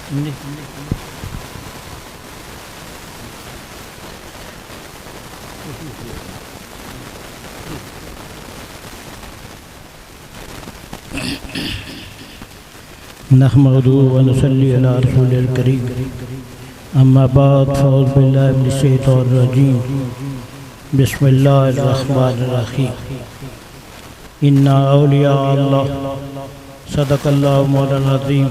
नहमदुहु व नसल्ली अला रसूलिल करीम अम्मा बाद फ़अऊज़ु बिल्लाहि मिनश शैतानिर रजीम बिस्मिल्लाहिर रहमानिर रहीम इन्ना औलिया अल्लाह सदक़ल्लाहु मौलाना अज़ीम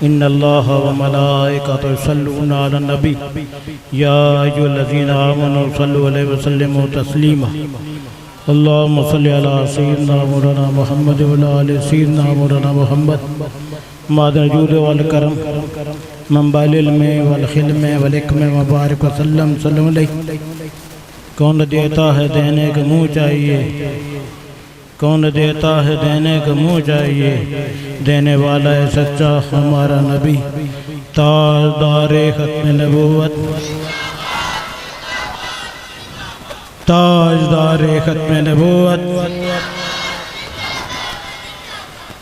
इन्नल्लाह व मलाइकतहु युसल्लूना अलन नबी या अय्युहल्लज़ीना आमनू सल्लु अलैहि व सल्लिमू तस्लीमा अल्लाहुम्मा सल्लि अला सय्यिदिना मौलाना मुहम्मद व अला आलि सय्यिदिना मौलाना मुहम्मद मादन जूद वल करम मंबाइल इल्म वल खिल्म वल हिक्म व बारिक वसल्लम सल्लल्लाहु अलैहि। कौन देता है देने का मुँह चाहिए, कौन देता है देने का मुँह चाहिए, देने वाला है सच्चा हमारा नबी ताजदारे खत्म नबूवत, ताजदारे खत्म नबूवत।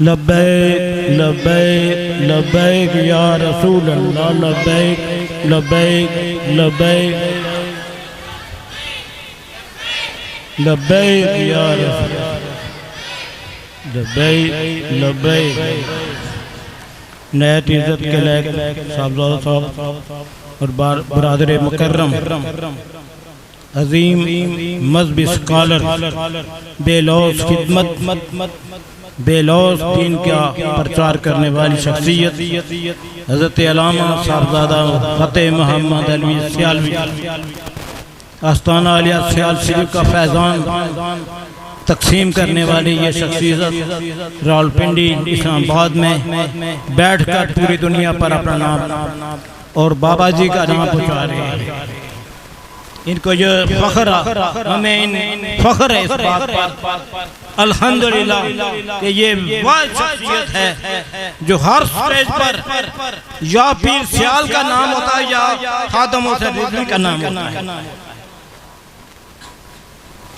लब्बैक लब्बैक लब्बैक या रसूल अल्लाह, लब्बैक लब्बैक लब्बैक लब्बैक या रसूल, लब्बैक लब्बैक। नहायत इज़्ज़त के लायक साहबज़ादा साहब और बरादर मुकर्रम अजीम मज़हबी स्कॉलर, बेलौस खिदमत, बेलौस दीन का प्रचार करने वाली शख्सियत हज़रत अल्लामा साहबज़ादा फ़तेह मोहम्मद अलवी सियालवी आस्ताना आलिया सियाल शरीफ का फैज़ान तकसीम करने वाली ये शख्सियत रावलपिंडी इस्लामाबाद में बैठकर पूरी दुनिया पर अपना नाम और बाबा जी का नाम पहुँचा रहे हैं। इनको जो फख्र, हमें इन फख्र है इस बात पर अल्हम्दुलिल्लाह कि ये वह शख्सियत है जो हर स्टेज पर या पीर सियाल का नाम होता है या खादम हुसैन रिज़वी का नाम होता है।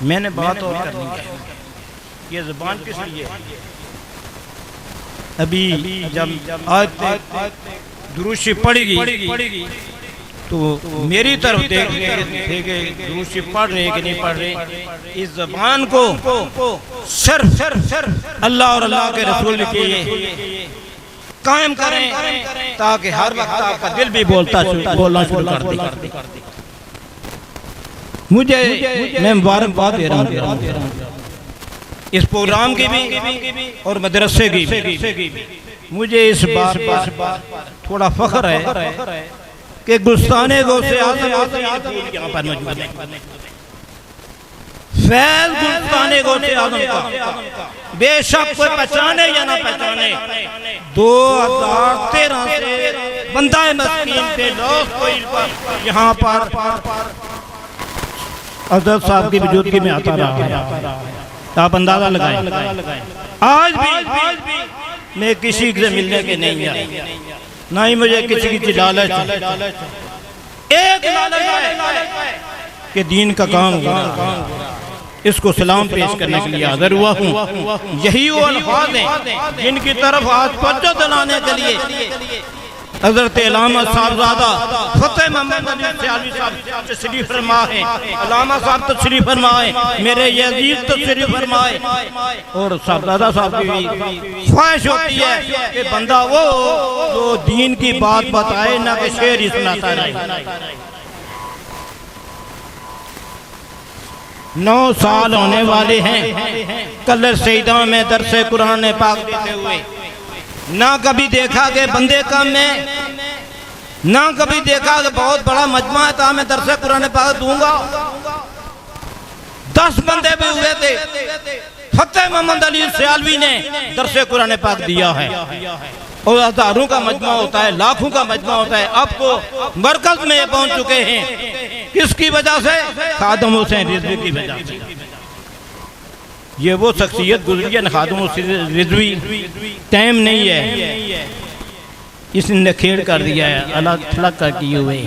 मैंने बात और करनी है, ये ज़ुबान किस लिए? अभी जब आज दुरूद शरीफ पढ़ेगी तो मेरी तरफ देख के दुरूद शरीफ पढ़ रहे कि नहीं पढ़ रहे। इस ज़बान को सिर्फ अल्लाह और अल्लाह के रसूल के लिए कायम करें ताकि हर वक्त आपका दिल भी बोलना शुरू कर दे। मैं मुबारकबाद दे रहा हूँ इस प्रोग्राम की भी और मदरसे की भी। मुझे इस बात पर थोड़ा फख्र है कि गुस्ताने गौसे आज़म यहाँ पर मौजूद है। फैल गुस्ताने गौसे आज़म का बेशक कोई पहचाने या ना पहचाने, 2013 से बंदा मस्कीन पे लोग यहाँ पर हज़रत साहब की वजूदगी में आता रहा है। आप अंदाजा लगाएं। आज भी मैं किसी से मिलने के नहीं आया, ना ही मुझे किसी की लालच, एक लालच है कि दीन का काम हो रहा है, इसको सलाम पेश करने के लिए हाजिर हुआ हूँ। यही वो अल्फाज हैं जिनकी तरफ आज तवज्जो दिलाने के लिए हज़रत अल्लामा साहबज़ादा फ़तेह मोहम्मद अलवी सियालवी साहब तशरीफ़ फरमा है, अल्लामा साहब तशरीफ़ फरमाए, मेरे अजीज़ तशरीफ़ फरमाए। और साहबज़ादा साहब की भी ख्वाहिश होती है कि बंदा वो जो दीन की बात बताए, ना कि शेर ही सुनाता रहे। 9 साल होने वाले हैं कल सईदा में दरसे कुरान पाक देते हुए। ना कभी देखा कि बंदे कम में, ना कभी देखा कि बहुत बड़ा मजमा है तो मैं दरसे कुरान पाक दूंगा। 10 बंदे भी हुए थे, फ़तेह मोहम्मद अलवी सियालवी ने दरसे कुरान पाक दिया है। और हज़ारों का मजमा होता है, लाखों का मजमा होता है। अब तो मरकज में पहुंच चुके हैं, किसकी वजह से? खादम हुसैन रिज़वी की वजह से। ये वो शख्सियत गुजरी है, खादम हुसैन रिज़वी टाइम नहीं है, इसने खेड़ कर दिया है, अलग थलग कर किए हुए।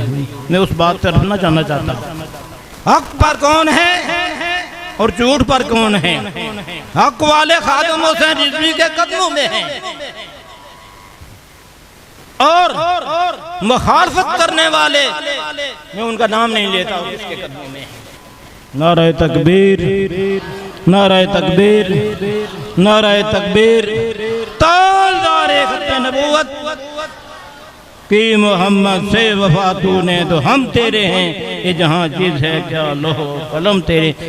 मैं उस बात पर रहना जानना चाहता हूँ, हक पर कौन है और झूठ पर कौन है? हक वाले खादम हुसैन रिज़वी के कदमों में हैं। और मुखालफत करने वाले, मैं उनका नाम नहीं लेता उसके कदमों में। नारे तकबीर, नारे तकबीर, नारे तकबीर। ताजदारे खत्ते नबूवत कि मोहम्मद से वफा तूने तो हम तेरे हैं, ये जहाँ चीज़ है क्या लोहो कलम तेरे।